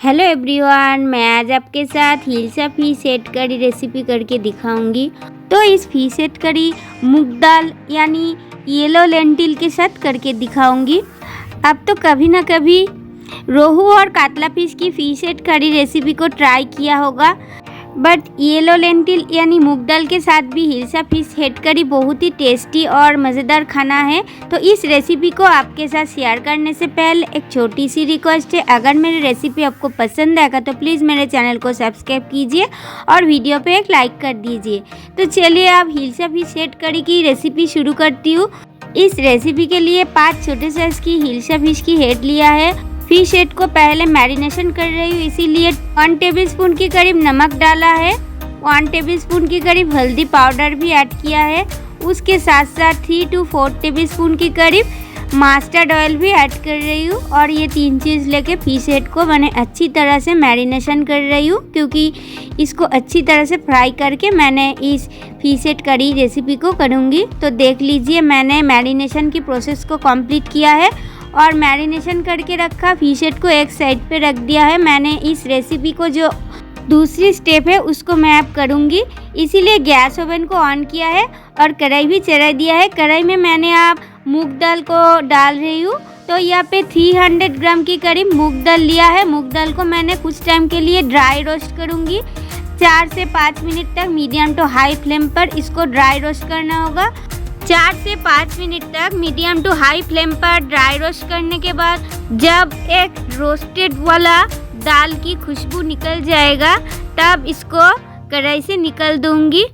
Hello everyone, मैं आज आपके साथ Hilsa fish head curry recipe करके दिखाऊंगी। तो इस फिश हेड करी मूंग दाल यानी येलो लेंटिल के साथ करके दिखाऊंगी। अब तो कभी ना कभी रोहू और कातला फिश की फिश हेड करी रेसिपी को ट्राई किया होगा, बट येलो लेंटिल यानी मूंग दाल के साथ भी हिलसा फिश हेड करी बहुत ही टेस्टी और मज़ेदार खाना है। तो इस रेसिपी को आपके साथ शेयर करने से पहले एक छोटी सी रिक्वेस्ट है, अगर मेरी रेसिपी आपको पसंद आएगा तो प्लीज़ मेरे चैनल को सब्सक्राइब कीजिए और वीडियो पे एक लाइक कर दीजिए। तो चलिए अब हिलसा फिश हेड करी की रेसिपी शुरू करती हूँ। इस रेसिपी के लिए 5 छोटे साइज़ की हिलसा फिश की हेड लिया है। फिश हेड को पहले मैरिनेशन कर रही हूँ, इसीलिए 1 टेबलस्पून के करीब नमक डाला है, 1 टेबलस्पून के करीब हल्दी पाउडर भी ऐड किया है। उसके साथ साथ 3 to 4 टेबलस्पून के करीब मस्टर्ड ऑयल भी ऐड कर रही हूँ। और ये 3 चीज़ लेके फिश हेड को मैंने अच्छी तरह से मैरिनेशन कर रही हूँ, क्योंकि इसको अच्छी तरह से फ्राई करके मैंने इस फिश हेड करी रेसिपी को करूँगी। तो देख लीजिए, मैंने मैरिनेशन की प्रोसेस को कंप्लीट किया है और मैरिनेशन करके रखा फिश हेड को एक साइड पे रख दिया है। मैंने इस रेसिपी को जो दूसरी स्टेप है उसको मैं अब करूँगी, इसीलिए गैस ओवन को ऑन किया है और कढ़ाई भी चढ़ा दिया है। कढ़ाई में मैंने अब मूंग दाल को डाल रही हूँ। तो यहाँ पे 300 ग्राम की करीब मूंग दाल लिया है। मूंग दाल को मैंने कुछ टाइम के लिए ड्राई रोस्ट करूँगी। 4 से 5 मिनट तक मीडियम टू हाई फ्लेम पर इसको ड्राई रोस्ट करना होगा। 4 से 5 मिनट तक मीडियम टू हाई फ्लेम पर ड्राई रोस्ट करने के बाद जब एक रोस्टेड वाला दाल की खुशबू निकल जाएगा तब इसको कढ़ाई से निकल दूंगी।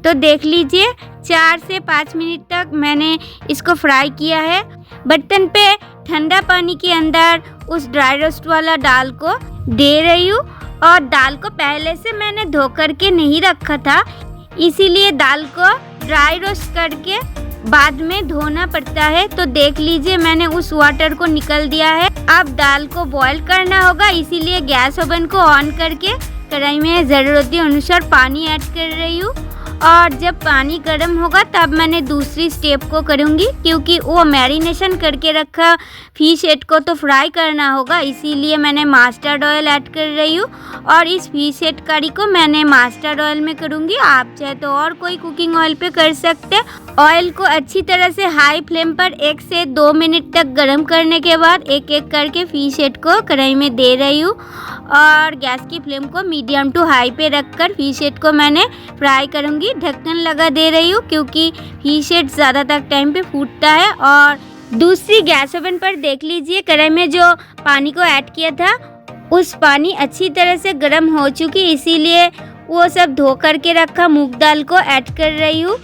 तो देख लीजिए, 4 से 5 मिनट तक मैंने इसको फ्राई किया है। बर्तन पे ठंडा पानी के अंदर उस ड्राई रोस्ट वाला दाल को दे रही हूँ। और दाल को पहले से मैंने धो करके नहीं रखा था, इसीलिए दाल को ड्राई रोस्ट करके बाद में धोना पड़ता है। तो देख लीजिए, मैंने उस वाटर को निकल दिया है। अब दाल को बॉईल करना होगा, इसीलिए गैस ओवन को ऑन करके कढ़ाई में ज़रूरत अनुसार पानी ऐड कर रही हूँ। और जब पानी गर्म होगा तब मैंने दूसरी स्टेप को करूँगी, क्योंकि वो मैरिनेशन करके रखा फिश हेड को तो फ्राई करना होगा, इसीलिए मैंने मस्टर्ड ऑयल ऐड कर रही हूँ। और इस फिश हेड करी को मैंने मस्टर्ड ऑयल में करूँगी, आप चाहे तो और कोई कुकिंग ऑयल पे कर सकते। ऑयल को अच्छी तरह से हाई फ्लेम पर 1 से 2 मिनट तक गर्म करने के बाद एक एक करके फिश हेड को कढ़ाई में दे रही हूँ। और गैस की फ्लेम को मीडियम टू हाई पे रखकर फिश हेड को मैंने फ्राई करूँगी। ढक्कन लगा दे रही हूँ, क्योंकि फिश हेड ज़्यादातर टाइम पे फूटता है। और दूसरी गैस ओवन पर देख लीजिए, कढ़ाई में जो पानी को ऐड किया था उस पानी अच्छी तरह से गर्म हो चुकी, इसीलिए वो सब धो करके रखा मूंग दाल को ऐड कर रही हूँ।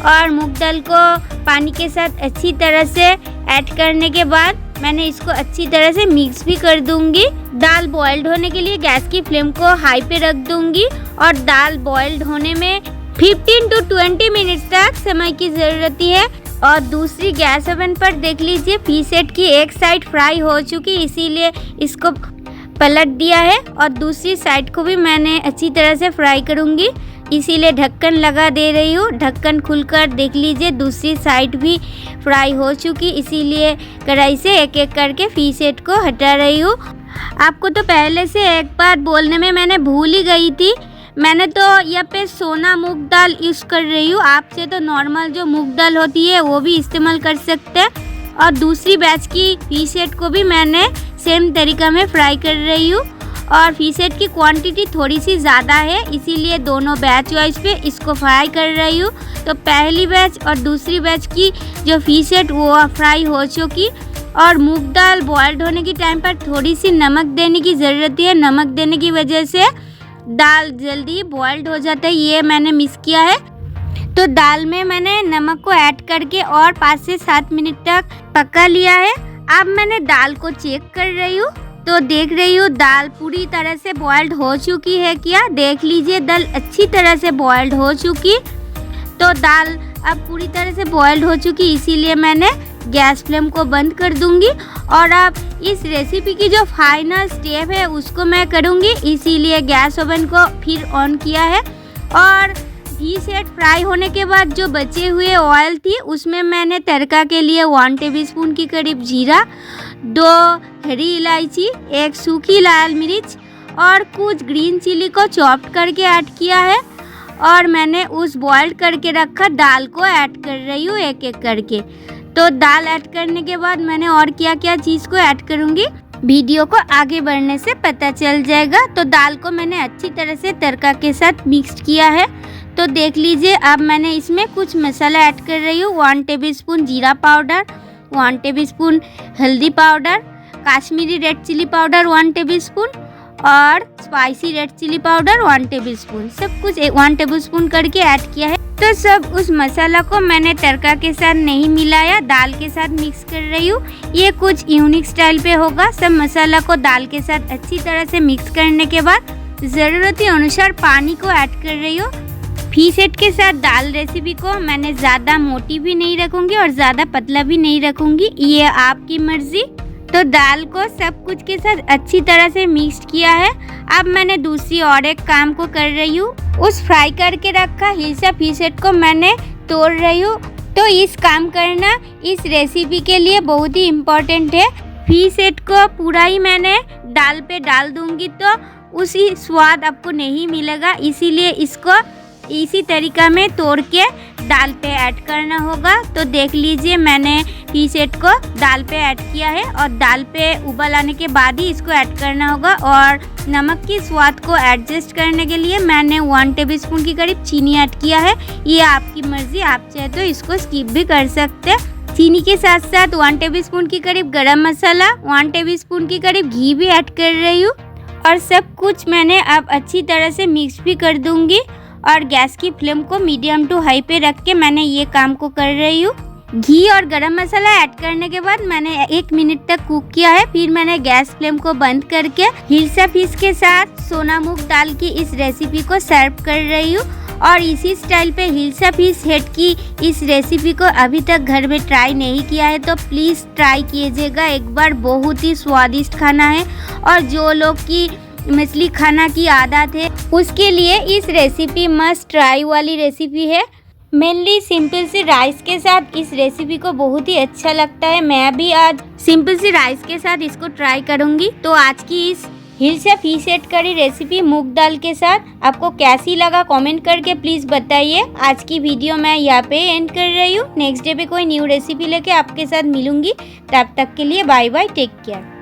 और मूंग दाल को पानी के साथ अच्छी तरह से ऐड करने के बाद मैंने इसको अच्छी तरह से मिक्स भी कर दूंगी। दाल बॉइल्ड होने के लिए गैस की फ्लेम को हाई पे रख दूंगी और दाल बॉइल्ड होने में 15 to 20 मिनट तक समय की ज़रूरत है। और दूसरी गैस ओवन पर देख लीजिए, फिश हेड की एक साइड फ्राई हो चुकी, इसीलिए इसको पलट दिया है। और दूसरी साइड को भी मैंने अच्छी तरह से फ्राई करूँगी, इसीलिए ढक्कन लगा दे रही हूँ। ढक्कन खुलकर देख लीजिए, दूसरी साइड भी फ्राई हो चुकी, इसीलिए कढ़ाई से एक एक करके फिश हेड को हटा रही हूँ। आपको तो पहले से एक बार बोलने में मैंने भूल ही गई थी, मैंने तो यहाँ पे सोना मूंग दाल यूज़ कर रही हूँ। आपसे तो नॉर्मल जो मूंग दाल होती है वो भी इस्तेमाल कर सकते हैं। और दूसरी बैच की फिश हेड को भी मैंने सेम तरीका में फ्राई कर रही हूँ। और फिश हेड की क्वांटिटी थोड़ी सी ज़्यादा है, इसीलिए दोनों बैच वाइज पे इसको फ्राई कर रही हूँ। तो पहली बैच और दूसरी बैच की जो फिश हेड वो फ्राई हो चुकी। और मूंग दाल बॉइल्ड होने की टाइम पर थोड़ी सी नमक देने की ज़रूरत है। नमक देने की वजह से दाल जल्दी बॉइल्ड हो जाता है, ये मैंने मिस किया है। तो दाल में मैंने नमक को ऐड करके और 5 से 7 मिनट तक पका लिया है। अब मैंने दाल को चेक कर रही हूँ, तो देख रही हूँ दाल पूरी तरह से बॉइल्ड हो चुकी है क्या। देख लीजिए, दाल अच्छी तरह से बॉइल्ड हो चुकी। तो दाल अब पूरी तरह से बॉइल्ड हो चुकी, इसीलिए मैंने गैस फ्लेम को बंद कर दूंगी। और अब इस रेसिपी की जो फाइनल स्टेप है उसको मैं करूंगी, इसीलिए गैस ओवन को फिर ऑन किया है। और फिश हेड फ्राई होने के बाद जो बचे हुए ऑयल थी उसमें मैंने तड़का के लिए 1 टेबलस्पून की करीब जीरा, 2 हरी इलायची, 1 सूखी लाल मिर्च और कुछ ग्रीन चिली को चॉप करके ऐड किया है। और मैंने उस बॉइल्ड करके रखा दाल को ऐड कर रही हूँ एक एक करके। तो दाल ऐड करने के बाद मैंने और क्या क्या चीज़ को ऐड करूँगी वीडियो को आगे बढ़ने से पता चल जाएगा। तो दाल को मैंने अच्छी तरह से तड़का के साथ मिक्स किया है। तो देख लीजिए, अब मैंने इसमें कुछ मसाला ऐड कर रही हूँ। 1 टेबलस्पून जीरा पाउडर, 1 टेबलस्पून हल्दी powder, Kashmiri red chilli powder 1 tablespoon और spicy red chilli powder 1 tablespoon, सब कुछ 1 टेबलस्पून करके ऐड किया है। तो सब उस मसाला को मैंने तड़का के साथ नहीं मिलाया, दाल के साथ मिक्स कर रही हूँ। ये कुछ यूनिक स्टाइल पे होगा। सब मसाला को दाल के साथ अच्छी तरह से मिक्स करने के बाद ज़रूरत अनुसार पानी को ऐड कर रही हूँ। फिश हेड के साथ दाल रेसिपी को मैंने ज़्यादा मोटी भी नहीं रखूँगी और ज़्यादा पतला भी नहीं रखूँगी, ये आपकी मर्ज़ी। तो दाल को सब कुछ के साथ अच्छी तरह से मिक्स किया है। अब मैंने दूसरी और एक काम को कर रही हूँ। उस फ्राई करके रखा हिलसा फिश हेड को मैंने तोड़ रही हूँ। तो इस काम करना इस रेसिपी के लिए बहुत ही इम्पोर्टेंट है। फिश हेड को पूरा ही मैंने दाल पे डाल दूँगी तो उसी स्वाद आपको नहीं मिलेगा, इसीलिए इसको इसी तरीका में तोड़ के दाल पे ऐड करना होगा। तो देख लीजिए, मैंने फिश हेड को दाल पे ऐड किया है और दाल पे उबाल आने के बाद ही इसको ऐड करना होगा। और नमक की स्वाद को एडजस्ट करने के लिए मैंने 1 टेबलस्पून की करीब चीनी ऐड किया है। ये आपकी मर्ज़ी, आप चाहे तो इसको स्किप भी कर सकते हैं। चीनी के साथ साथ 1 टेबलस्पून की करीब गरम मसाला, 1 टेबलस्पून की करीब घी भी ऐड कर रही हूँ। और सब कुछ मैंने अब अच्छी तरह से मिक्स भी कर दूँगी। और गैस की फ्लेम को मीडियम टू हाई पे रख के मैंने ये काम को कर रही हूँ। घी और गरम मसाला ऐड करने के बाद मैंने 1 मिनट तक कुक किया है। फिर मैंने गैस फ्लेम को बंद करके हिलसा फिश के साथ सोना मूंग दाल की इस रेसिपी को सर्व कर रही हूँ। और इसी स्टाइल पे हिलसा फिश हेड की इस रेसिपी को अभी तक घर में ट्राई नहीं किया है तो प्लीज़ ट्राई कीजिएगा एक बार, बहुत ही स्वादिष्ट खाना है। और जो लोग की मछली खाना की आदत है उसके लिए इस रेसिपी मस्ट ट्राई वाली रेसिपी है। मेनली सिंपल सी राइस के साथ इस रेसिपी को बहुत ही अच्छा लगता है। मैं भी आज सिंपल सी राइस के साथ इसको ट्राई करूंगी। तो आज की इस hilsa fish head curry recipe मूंग दाल के साथ आपको कैसी लगा कमेंट करके प्लीज़ बताइए। आज की वीडियो मैं यहाँ पे एंड कर रही हूँ। नेक्स्ट डे पे कोई न्यू रेसिपी लेके आपके साथ मिलूंगी। तब तक के लिए बाय बाय, टेक केयर।